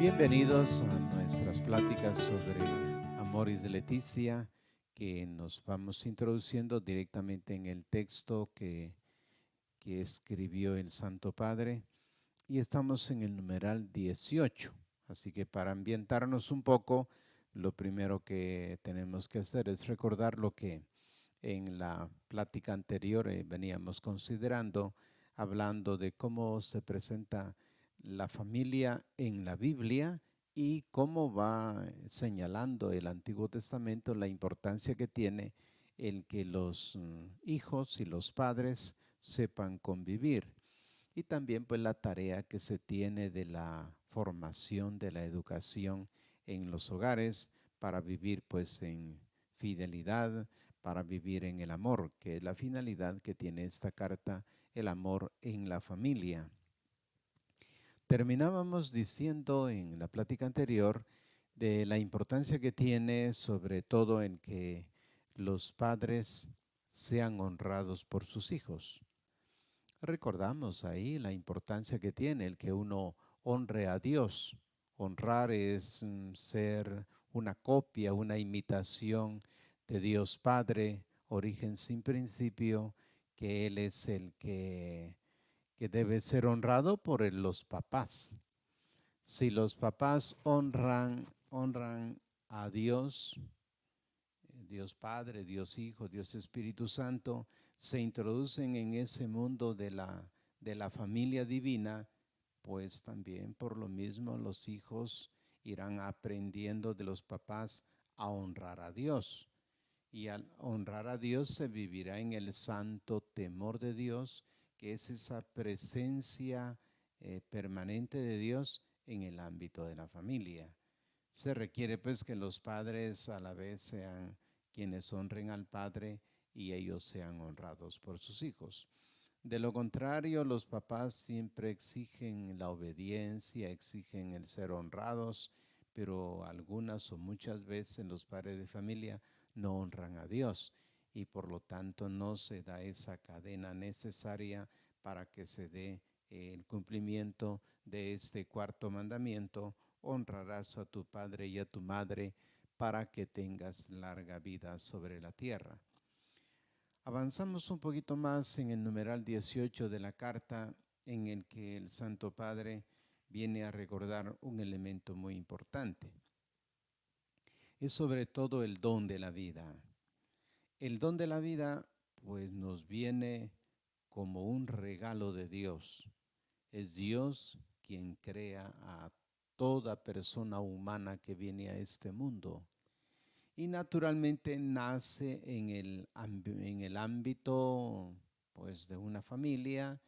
Bienvenidos a nuestras pláticas sobre Amoris Laetitia, que nos vamos introduciendo directamente en el texto que escribió el Santo Padre, y estamos en el numeral 18. Así que para ambientarnos un poco, lo primero que tenemos que hacer es recordar lo que en la plática anterior veníamos considerando, hablando de cómo se presenta la familia en la Biblia y cómo va señalando el Antiguo Testamento la importancia que tiene el que los hijos y los padres sepan convivir. Y también pues la tarea que se tiene de la formación, de la educación en los hogares para vivir pues en fidelidad, para vivir en el amor, que es la finalidad que tiene esta carta, el amor en la familia. Terminábamos diciendo en la plática anterior de la importancia que tiene, sobre todo en que los padres sean honrados por sus hijos. Recordamos ahí la importancia que tiene el que uno honre a Dios. Honrar es ser una copia, una imitación de Dios Padre, origen sin principio, que Él es el que debe ser honrado por los papás. Si los papás honran a Dios, Dios Padre, Dios Hijo, Dios Espíritu Santo, se introducen en ese mundo de la familia divina, pues también por lo mismo los hijos irán aprendiendo de los papás a honrar a Dios. Y al honrar a Dios se vivirá en el santo temor de Dios, que es esa presencia permanente de Dios en el ámbito de la familia. Se requiere pues que los padres a la vez sean quienes honren al Padre y ellos sean honrados por sus hijos. De lo contrario, los papás siempre exigen la obediencia, exigen el ser honrados, pero algunas o muchas veces los padres de familia no honran a Dios y por lo tanto no se da esa cadena necesaria para que se dé el cumplimiento de este cuarto mandamiento: honrarás a tu padre y a tu madre para que tengas larga vida sobre la tierra. Avanzamos un poquito más en el numeral 18 de la carta, en el que el Santo Padre viene a recordar un elemento muy importante. Es sobre todo el don de la vida. El don de la vida pues nos viene como un regalo de Dios. Es Dios quien crea a toda persona humana que viene a este mundo. Y naturalmente nace en el ámbito pues de una familia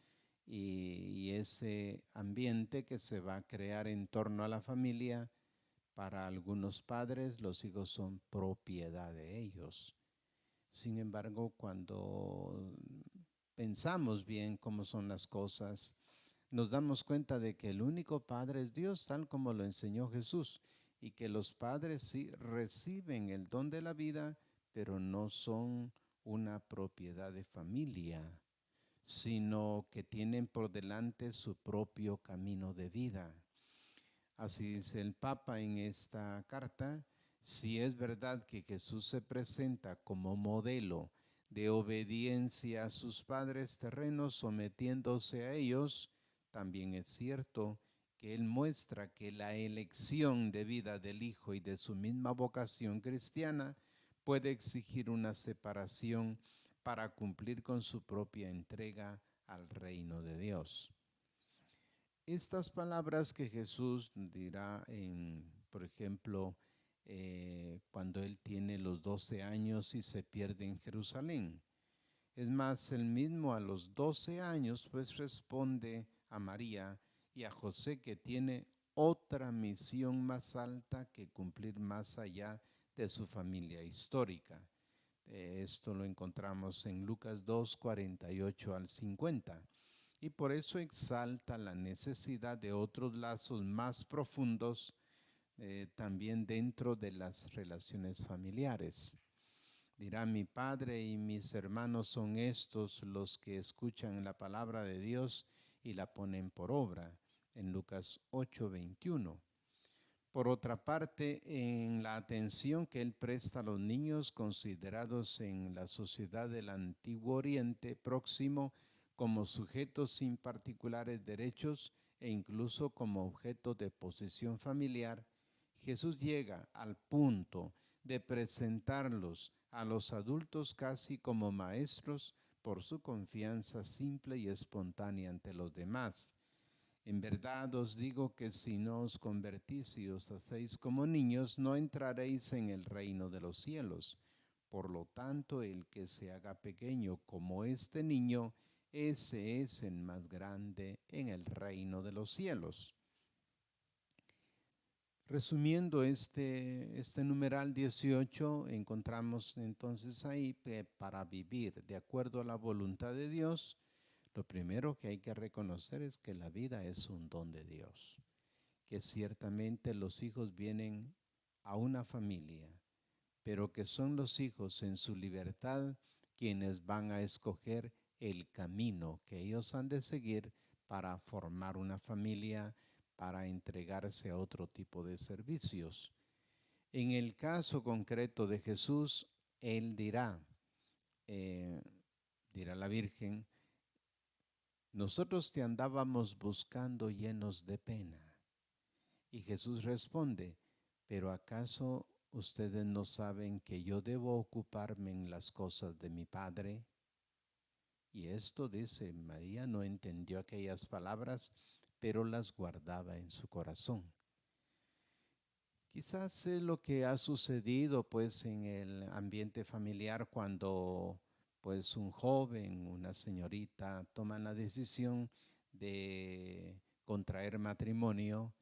y ese ambiente que se va a crear en torno a la familia. Para algunos padres los hijos son propiedad de ellos. Sin embargo, cuando pensamos bien cómo son las cosas, nos damos cuenta de que el único padre es Dios, tal como lo enseñó Jesús, y que los padres sí reciben el don de la vida, pero no son una propiedad de familia, sino que tienen por delante su propio camino de vida. Así dice el Papa en esta carta: si es verdad que Jesús se presenta como modelo de obediencia a sus padres terrenos, sometiéndose a ellos, también es cierto que Él muestra que la elección de vida del Hijo y de su misma vocación cristiana puede exigir una separación para cumplir con su propia entrega al reino de Dios. Estas palabras que Jesús dirá por ejemplo, cuando Él tiene los 12 años y se pierde en Jerusalén. Es más, Él mismo a los 12 años pues responde a María y a José que tiene otra misión más alta que cumplir más allá de su familia histórica. Esto lo encontramos en Lucas 2, 48 al 50. Y por eso exalta la necesidad de otros lazos más profundos también dentro de las relaciones familiares. Dirá: mi padre y mis hermanos son estos los que escuchan la palabra de Dios y la ponen por obra, en Lucas 8:21. Por otra parte, en la atención que él presta a los niños considerados en la sociedad del Antiguo Oriente Próximo como sujetos sin particulares derechos e incluso como objeto de posesión familiar, Jesús llega al punto de presentarlos a los adultos casi como maestros por su confianza simple y espontánea ante los demás. En verdad os digo que si no os convertís y os hacéis como niños, no entraréis en el reino de los cielos. Por lo tanto, el que se haga pequeño como este niño, ese es el más grande en el reino de los cielos. Resumiendo este numeral 18, encontramos entonces ahí que para vivir de acuerdo a la voluntad de Dios, lo primero que hay que reconocer es que la vida es un don de Dios, que ciertamente los hijos vienen a una familia, pero que son los hijos en su libertad quienes van a escoger el camino que ellos han de seguir para formar una familia, para entregarse a otro tipo de servicios. En el caso concreto de Jesús, él dirá, dirá la Virgen, nosotros te andábamos buscando llenos de pena. Y Jesús responde, pero ¿acaso ustedes no saben que yo debo ocuparme en las cosas de mi Padre? Y esto dice, María no entendió aquellas palabras, pero las guardaba en su corazón. Quizás es lo que ha sucedido pues en el ambiente familiar cuando pues un joven, una señorita toman la decisión de contraer matrimonio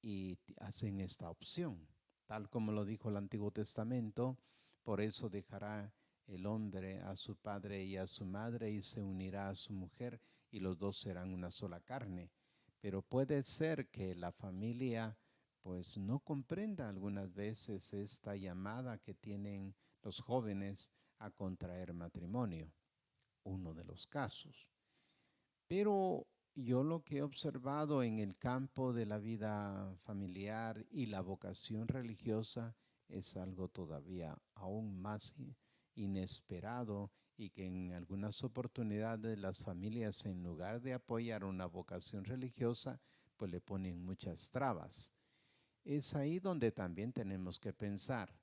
y hacen esta opción, tal como lo dijo el Antiguo Testamento. Por eso dejará el hombre a su padre y a su madre y se unirá a su mujer y los dos serán una sola carne. Pero puede ser que la familia pues no comprenda algunas veces esta llamada que tienen los jóvenes a contraer matrimonio, uno de los casos. Pero yo lo que he observado en el campo de la vida familiar y la vocación religiosa es algo todavía aún más inesperado y que en algunas oportunidades las familias en lugar de apoyar una vocación religiosa pues le ponen muchas trabas. Es ahí donde también tenemos que pensar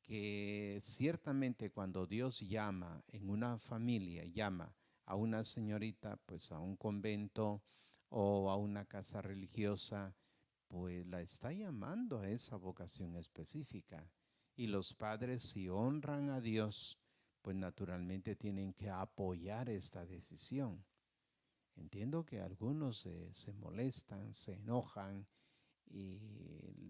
que ciertamente cuando Dios llama en una familia, llama a una señorita pues a un convento o a una casa religiosa, pues la está llamando a esa vocación específica. Y los padres, si honran a Dios, pues naturalmente tienen que apoyar esta decisión. Entiendo que algunos se molestan, se enojan y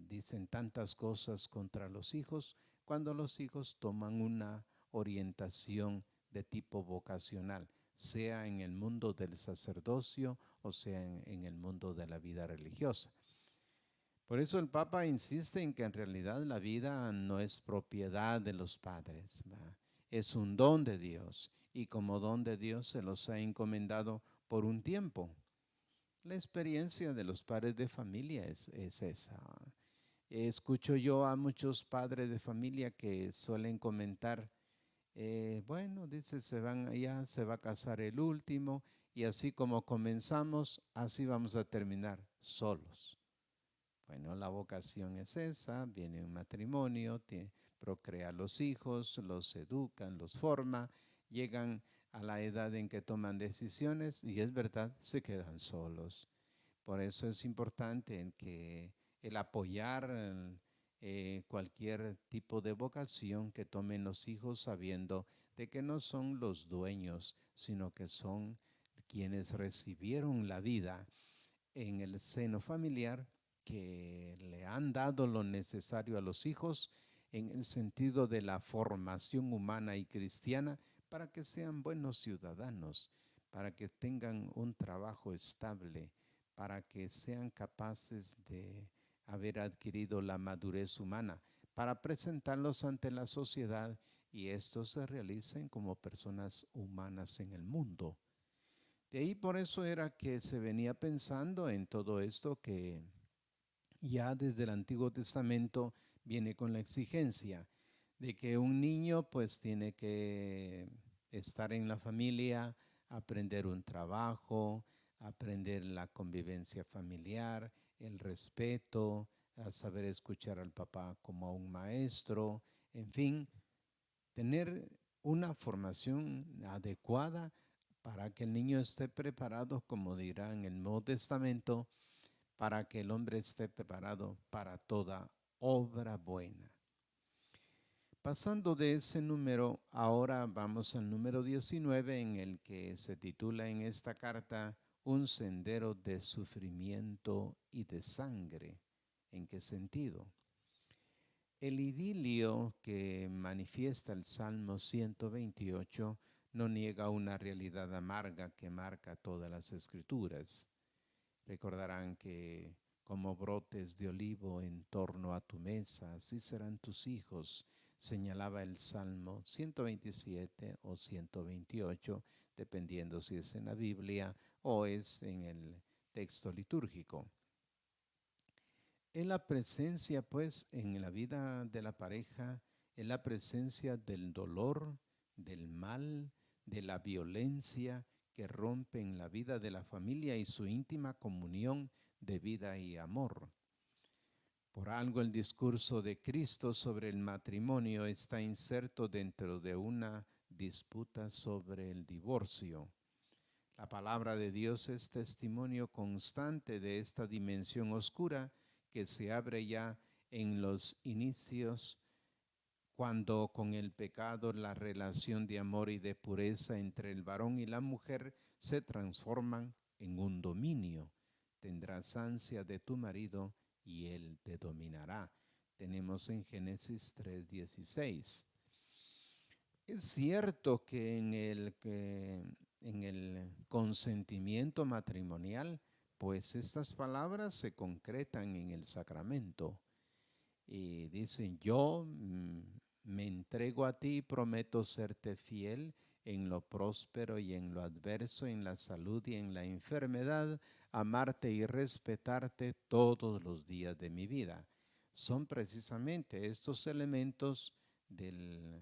dicen tantas cosas contra los hijos cuando los hijos toman una orientación de tipo vocacional, sea en el mundo del sacerdocio o sea en el mundo de la vida religiosa. Por eso el Papa insiste en que en realidad la vida no es propiedad de los padres, ¿va? Es un don de Dios y como don de Dios se los ha encomendado por un tiempo. La experiencia de los padres de familia es esa. Escucho yo a muchos padres de familia que suelen comentar, bueno, dice, se van allá, se va a casar el último y así como comenzamos, así vamos a terminar solos. Bueno, la vocación es esa, viene un matrimonio, procrea los hijos, los educan, los forma, llegan a la edad en que toman decisiones y es verdad, se quedan solos. Por eso es importante en que el apoyar cualquier tipo de vocación que tomen los hijos sabiendo de que no son los dueños, sino que son quienes recibieron la vida en el seno familiar, que le han dado lo necesario a los hijos en el sentido de la formación humana y cristiana para que sean buenos ciudadanos, para que tengan un trabajo estable, para que sean capaces de haber adquirido la madurez humana, para presentarlos ante la sociedad y estos se realicen como personas humanas en el mundo. De ahí por eso era que se venía pensando en todo esto que Ya desde el Antiguo Testamento viene con la exigencia de que un niño pues tiene que estar en la familia, aprender un trabajo, aprender la convivencia familiar, el respeto, a saber escuchar al papá como a un maestro, en fin, tener una formación adecuada para que el niño esté preparado, como dirá en el Nuevo Testamento, para que el hombre esté preparado para toda obra buena. Pasando de ese número, ahora vamos al número 19, en el que se titula en esta carta Un sendero de sufrimiento y de sangre. ¿En qué sentido? El idilio que manifiesta el Salmo 128 no niega una realidad amarga que marca todas las escrituras. Recordarán que como brotes de olivo en torno a tu mesa, así serán tus hijos, señalaba el Salmo 127 o 128, dependiendo si es en la Biblia o es en el texto litúrgico. En la presencia, pues, en la vida de la pareja, en la presencia del dolor, del mal, de la violencia que rompen la vida de la familia y su íntima comunión de vida y amor. Por algo el discurso de Cristo sobre el matrimonio está inserto dentro de una disputa sobre el divorcio. La palabra de Dios es testimonio constante de esta dimensión oscura que se abre ya en los inicios, cuando con el pecado la relación de amor y de pureza entre el varón y la mujer se transforman en un dominio. Tendrás ansia de tu marido y él te dominará. Tenemos en Génesis 3:16. Es cierto que en el consentimiento matrimonial, pues estas palabras se concretan en el sacramento y dicen: yo me entrego a ti y prometo serte fiel en lo próspero y en lo adverso, en la salud y en la enfermedad, amarte y respetarte todos los días de mi vida. Son precisamente estos elementos de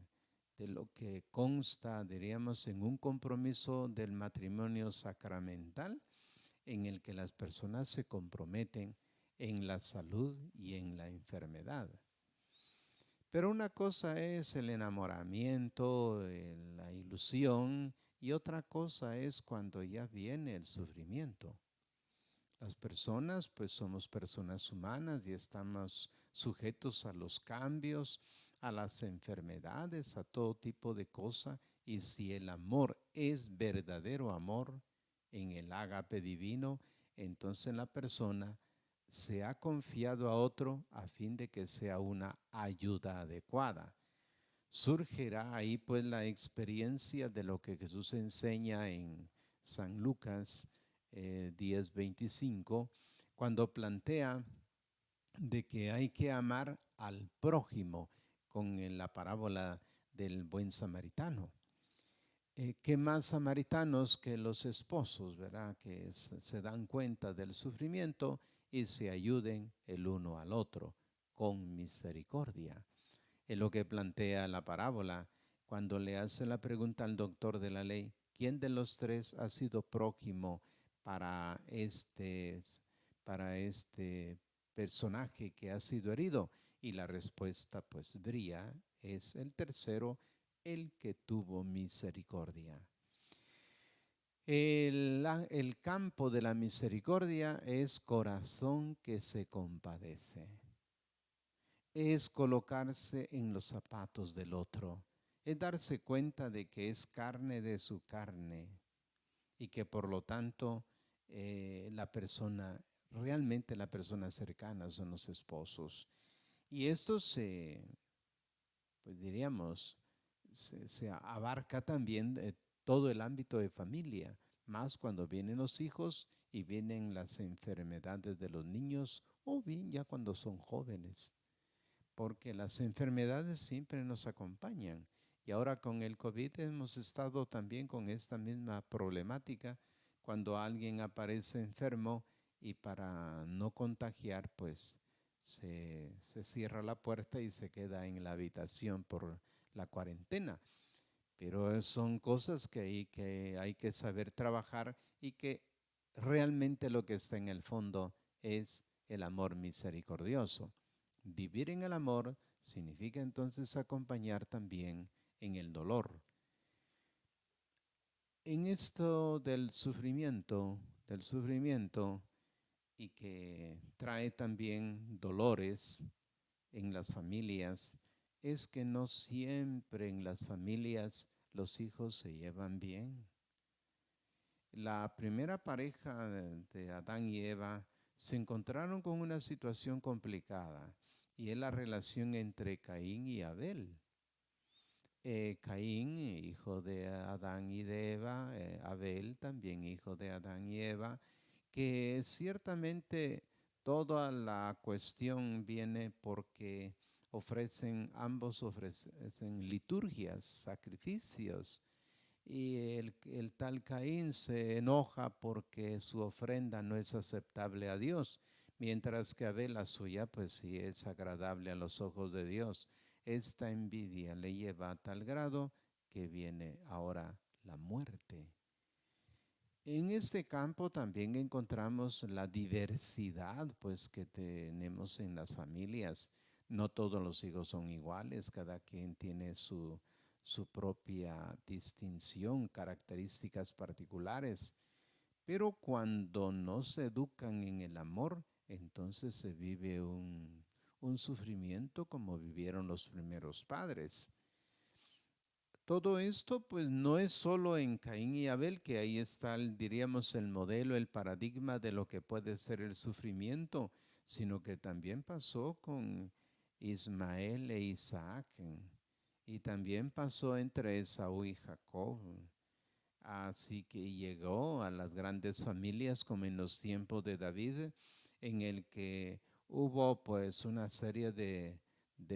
lo que consta, diríamos, en un compromiso del matrimonio sacramental, en el que las personas se comprometen en la salud y en la enfermedad. Pero una cosa es el enamoramiento, la ilusión, y otra cosa es cuando ya viene el sufrimiento. Las personas, pues somos personas humanas y estamos sujetos a los cambios, a las enfermedades, a todo tipo de cosas. Y si el amor es verdadero amor en el ágape divino, entonces la persona se ha confiado a otro a fin de que sea una ayuda adecuada. Surgirá ahí pues la experiencia de lo que Jesús enseña en San Lucas 10:25, cuando plantea de que hay que amar al prójimo con la parábola del buen samaritano. ¿Qué más samaritanos que los esposos, verdad? Que se dan cuenta del sufrimiento y se ayuden el uno al otro con misericordia. Es lo que plantea la parábola cuando le hace la pregunta al doctor de la ley: ¿quién de los tres ha sido prójimo para este personaje que ha sido herido? Y la respuesta pues brilla: es el tercero, el que tuvo misericordia. El campo de la misericordia es corazón que se compadece. Es colocarse en los zapatos del otro. Es darse cuenta de que es carne de su carne y que por lo tanto realmente la persona cercana son los esposos. Y esto pues diríamos, se abarca también todo el ámbito de familia, más cuando vienen los hijos y vienen las enfermedades de los niños, o bien ya cuando son jóvenes, porque las enfermedades siempre nos acompañan. Y ahora con el COVID hemos estado también con esta misma problemática, cuando alguien aparece enfermo y para no contagiar, pues se cierra la puerta y se queda en la habitación por la cuarentena. Pero son cosas que hay que saber trabajar y que realmente lo que está en el fondo es el amor misericordioso. Vivir en el amor significa entonces acompañar también en el dolor. En esto del sufrimiento y que trae también dolores en las familias, es que no siempre en las familias los hijos se llevan bien. La primera pareja de Adán y Eva se encontraron con una situación complicada y es la relación entre Caín y Abel. Caín, hijo de Adán y de Eva, Abel también hijo de Adán y Eva, que ciertamente toda la cuestión viene porque ambos ofrecen liturgias, sacrificios, y el tal Caín se enoja porque su ofrenda no es aceptable a Dios, mientras que Abel la suya pues sí es agradable a los ojos de Dios. Esta envidia le lleva a tal grado que viene ahora la muerte. En este campo también encontramos la diversidad pues que tenemos en las familias. No todos los hijos son iguales, cada quien tiene su propia distinción, características particulares. Pero cuando no se educan en el amor, entonces se vive un sufrimiento como vivieron los primeros padres. Todo esto pues no es solo en Caín y Abel, que ahí está, diríamos, el modelo, el paradigma de lo que puede ser el sufrimiento, sino que también pasó con Ismael e Isaac, y también pasó entre Esaú y Jacob. Así que llegó a las grandes familias como en los tiempos de David, en el que hubo pues una serie de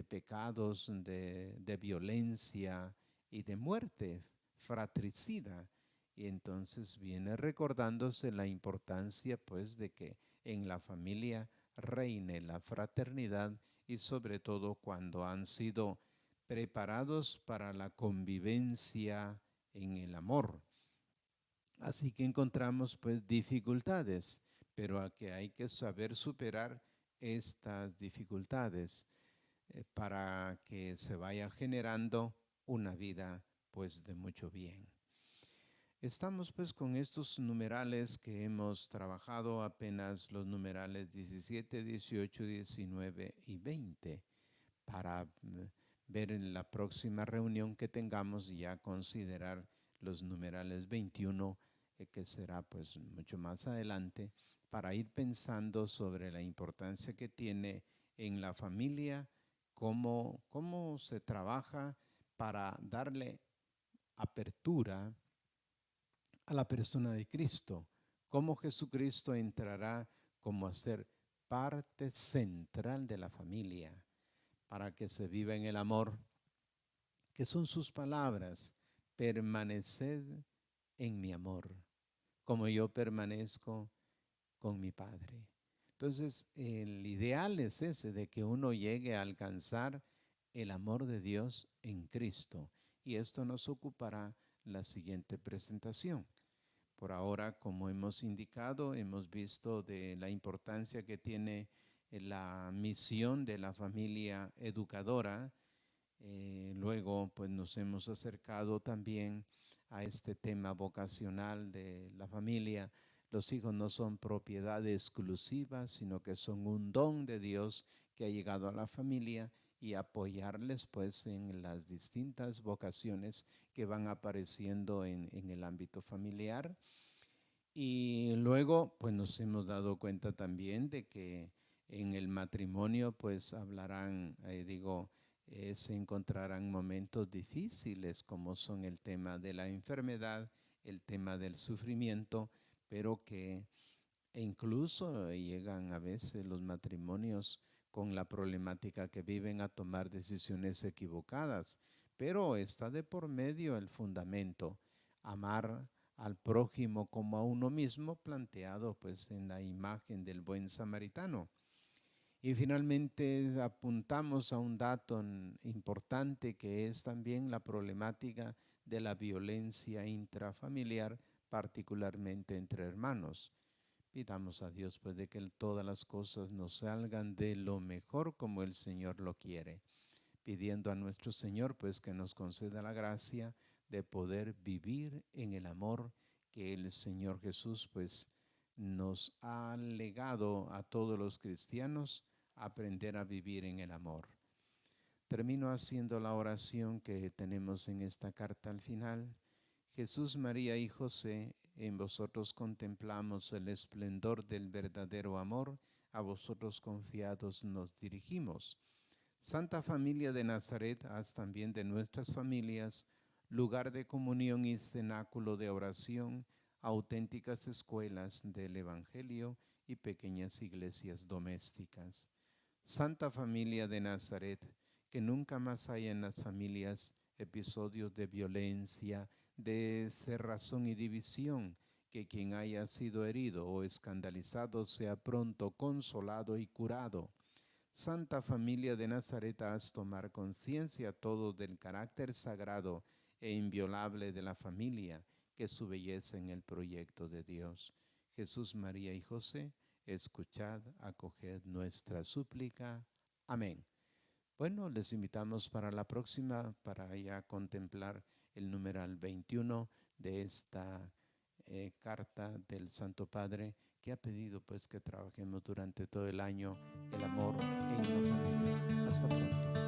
pecados, de violencia y de muerte fratricida. Y entonces viene recordándose la importancia pues de que en la familia reine la fraternidad y sobre todo cuando han sido preparados para la convivencia en el amor. Así que encontramos pues dificultades, pero a que hay que saber superar estas dificultades para que se vaya generando una vida pues de mucho bien. Estamos pues con estos numerales que hemos trabajado, apenas los numerales 17, 18, 19 y 20, para ver en la próxima reunión que tengamos ya considerar los numerales 21, que será pues mucho más adelante, para ir pensando sobre la importancia que tiene en la familia, cómo se trabaja para darle apertura a la persona de Cristo, cómo Jesucristo entrará como a ser parte central de la familia para que se viva en el amor, que son sus palabras: permaneced en mi amor, como yo permanezco con mi Padre. Entonces, el ideal es ese, de que uno llegue a alcanzar el amor de Dios en Cristo. Y esto nos ocupará la siguiente presentación. Por ahora, como hemos indicado, hemos visto de la importancia que tiene la misión de la familia educadora. Luego, pues nos hemos acercado también a este tema vocacional de la familia. Los hijos no son propiedad exclusiva, sino que son un don de Dios que ha llegado a la familia, y apoyarles pues en las distintas vocaciones que van apareciendo en el ámbito familiar. Y luego, pues nos hemos dado cuenta también de que en el matrimonio, pues hablarán, se encontrarán momentos difíciles, como son el tema de la enfermedad, el tema del sufrimiento, pero que incluso llegan a veces los matrimonios con la problemática que viven a tomar decisiones equivocadas, pero está de por medio el fundamento: amar al prójimo como a uno mismo, planteado pues en la imagen del buen samaritano. Y finalmente apuntamos a un dato importante que es también la problemática de la violencia intrafamiliar, particularmente entre hermanos. Pidamos a Dios pues de que todas las cosas nos salgan de lo mejor como el Señor lo quiere, pidiendo a nuestro Señor pues que nos conceda la gracia de poder vivir en el amor que el Señor Jesús pues nos ha legado a todos los cristianos, aprender a vivir en el amor. Termino haciendo la oración que tenemos en esta carta al final. Jesús, María y José, en vosotros contemplamos el esplendor del verdadero amor, a vosotros confiados nos dirigimos. Santa Familia de Nazaret, haz también de nuestras familias lugar de comunión y cenáculo de oración, auténticas escuelas del Evangelio y pequeñas iglesias domésticas. Santa Familia de Nazaret, que nunca más haya en las familias episodios de violencia, de cerrazón y división, que quien haya sido herido o escandalizado sea pronto consolado y curado. Santa Familia de Nazaret, haz tomar conciencia todos del carácter sagrado e inviolable de la familia, que es su belleza en el proyecto de Dios. Jesús, María y José, escuchad, acoged nuestra súplica. Amén. Bueno, les invitamos para la próxima, para ya contemplar el numeral 21 de esta carta del Santo Padre, que ha pedido pues que trabajemos durante todo el año el amor en la familia. Hasta pronto.